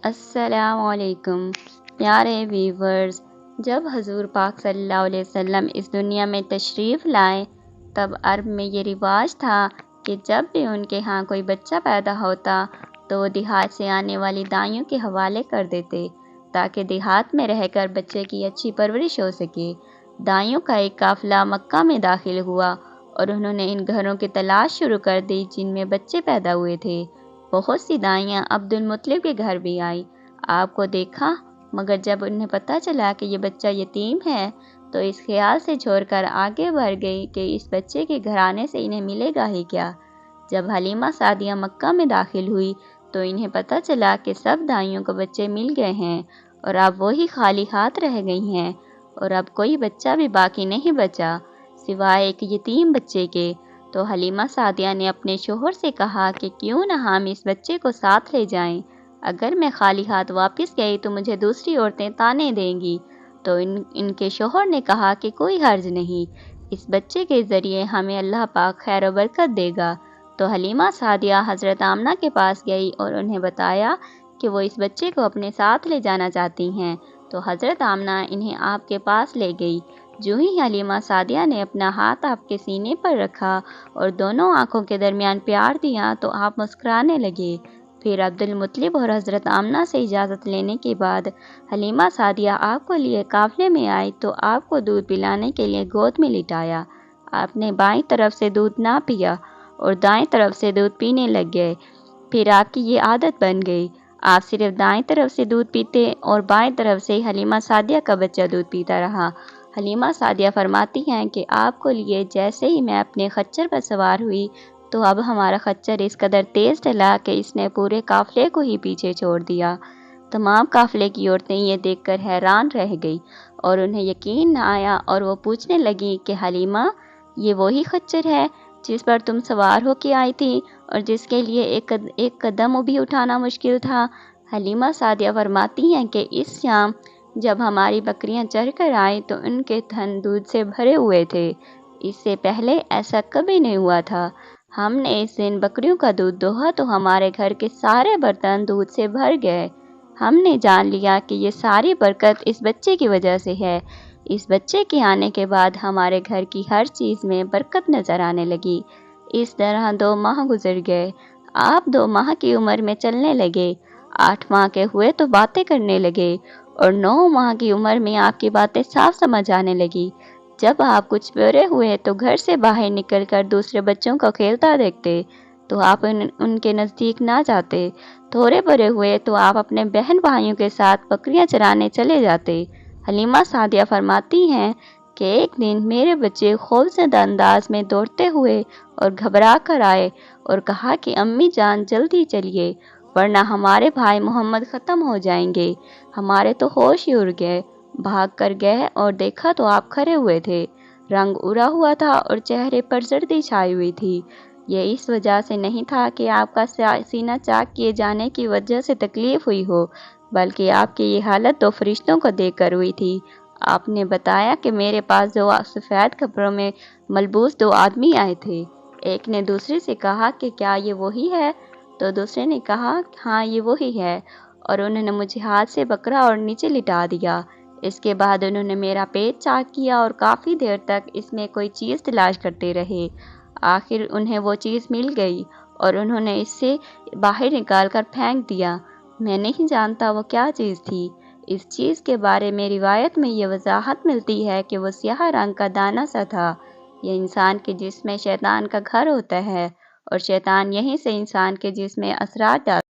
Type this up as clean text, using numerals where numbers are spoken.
السلام علیکم پیارے ویورز۔ جب حضور پاک صلی اللہ علیہ وسلم اس دنیا میں تشریف لائے تب عرب میں یہ رواج تھا کہ جب بھی ان کے ہاں کوئی بچہ پیدا ہوتا تو وہ دیہات سے آنے والی دائیوں کے حوالے کر دیتے تاکہ دیہات میں رہ کر بچے کی اچھی پرورش ہو سکے۔ دائیوں کا ایک قافلہ مکہ میں داخل ہوا اور انہوں نے ان گھروں کی تلاش شروع کر دی جن میں بچے پیدا ہوئے تھے۔ بہت سی دائیاں عبد المطلب کے گھر بھی آئیں، آپ کو دیکھا، مگر جب انہیں پتہ چلا کہ یہ بچہ یتیم ہے تو اس خیال سے چھوڑ کر آگے بڑھ گئی کہ اس بچے کے گھرانے سے انہیں ملے گا ہی کیا۔ جب حلیمہ سعدیہ مکہ میں داخل ہوئی تو انہیں پتہ چلا کہ سب دائیوں کو بچے مل گئے ہیں اور اب وہی خالی ہاتھ رہ گئی ہیں اور اب کوئی بچہ بھی باقی نہیں بچا سوائے ایک یتیم بچے کے۔ تو حلیمہ سعدیہ نے اپنے شوہر سے کہا کہ کیوں نہ ہم اس بچے کو ساتھ لے جائیں، اگر میں خالی ہاتھ واپس گئی تو مجھے دوسری عورتیں طعنے دیں گی۔ تو ان کے شوہر نے کہا کہ کوئی حرج نہیں، اس بچے کے ذریعے ہمیں اللہ پاک خیر و برکت دے گا۔ تو حلیمہ سعدیہ حضرت آمنہ کے پاس گئی اور انہیں بتایا کہ وہ اس بچے کو اپنے ساتھ لے جانا چاہتی ہیں۔ تو حضرت آمنہ انہیں آپ کے پاس لے گئی۔ جو ہی حلیمہ سعدیہ نے اپنا ہاتھ آپ کے سینے پر رکھا اور دونوں آنکھوں کے درمیان پیار دیا تو آپ مسکرانے لگے۔ پھر عبد المطلب اور حضرت آمنہ سے اجازت لینے کے بعد حلیمہ سعدیہ آپ کو لیے قافلے میں آئی تو آپ کو دودھ پلانے کے لیے گود میں لٹایا۔ آپ نے بائیں طرف سے دودھ نہ پیا اور دائیں طرف سے دودھ پینے لگ گئے۔ پھر آپ کی یہ عادت بن گئی، آپ صرف دائیں طرف سے دودھ پیتے اور بائیں طرف سے حلیمہ سعدیہ کا بچہ دودھ پیتا رہا۔ حلیمہ سعدیہ فرماتی ہیں کہ آپ کو لیے جیسے ہی میں اپنے خچر پر سوار ہوئی تو اب ہمارا خچر اس قدر تیز چلا کہ اس نے پورے قافلے کو ہی پیچھے چھوڑ دیا۔ تمام قافلے کی عورتیں یہ دیکھ کر حیران رہ گئی اور انہیں یقین نہ آیا اور وہ پوچھنے لگیں کہ حلیمہ، یہ وہی خچر ہے جس پر تم سوار ہو کے آئی تھی اور جس کے لیے ایک قدم بھی اٹھانا مشکل تھا؟ حلیمہ سعدیہ فرماتی ہیں کہ اس شام جب ہماری بکریاں چر کر آئیں تو ان کے تھن دودھ سے بھرے ہوئے تھے، اس سے پہلے ایسا کبھی نہیں ہوا تھا۔ ہم نے اس دن بکریوں کا دودھ دوہا تو ہمارے گھر کے سارے برتن دودھ سے بھر گئے۔ ہم نے جان لیا کہ یہ ساری برکت اس بچے کی وجہ سے ہے۔ اس بچے کے آنے کے بعد ہمارے گھر کی ہر چیز میں برکت نظر آنے لگی۔ اس طرح 2 ماہ گزر گئے۔ آپ 2 ماہ کی عمر میں چلنے لگے، 8 ماہ کے ہوئے تو باتیں کرنے لگے اور 9 ماہ کی عمر میں آپ کی باتیں صاف سمجھ آنے لگی۔ جب آپ کچھ بڑے ہوئے تو گھر سے باہر نکل کر دوسرے بچوں کو کھیلتا دیکھتے تو آپ ان کے نزدیک نہ جاتے۔ تھوڑے بڑے ہوئے تو آپ اپنے بہن بھائیوں کے ساتھ بکریاں چرانے چلے جاتے۔ حلیمہ سعدیہ فرماتی ہیں کہ ایک دن میرے بچے خوفزدہ انداز میں دوڑتے ہوئے اور گھبرا کر آئے اور کہا کہ امی جان جلدی چلیے ورنہ ہمارے بھائی محمد ختم ہو جائیں گے۔ ہمارے تو ہوش ہی اڑ گئے، بھاگ کر گئے اور دیکھا تو آپ کھڑے ہوئے تھے، رنگ اڑا ہوا تھا اور چہرے پر زردی چھائی ہوئی تھی۔ یہ اس وجہ سے نہیں تھا کہ آپ کا سینہ چاک کیے جانے کی وجہ سے تکلیف ہوئی ہو، بلکہ آپ کی یہ حالت 2 فرشتوں کو دیکھ کر ہوئی تھی۔ آپ نے بتایا کہ میرے پاس 2 سفید کپڑوں میں ملبوس 2 آدمی آئے تھے۔ ایک نے دوسرے سے کہا کہ کیا یہ وہی ہے؟ تو دوسرے نے کہا ہاں یہ وہی ہے، اور انہوں نے مجھے ہاتھ سے پکڑا اور نیچے لٹا دیا۔ اس کے بعد انہوں نے میرا پیٹ چاک کیا اور کافی دیر تک اس میں کوئی چیز تلاش کرتے رہے۔ آخر انہیں وہ چیز مل گئی اور انہوں نے اسے باہر نکال کر پھینک دیا۔ میں نہیں جانتا وہ کیا چیز تھی۔ اس چیز کے بارے میں روایت میں یہ وضاحت ملتی ہے کہ وہ سیاہ رنگ کا دانہ سا تھا۔ یہ انسان کے جسم میں شیطان کا گھر ہوتا ہے اور شیطان یہیں سے انسان کے جسم میں اثرات ڈالتا ہے۔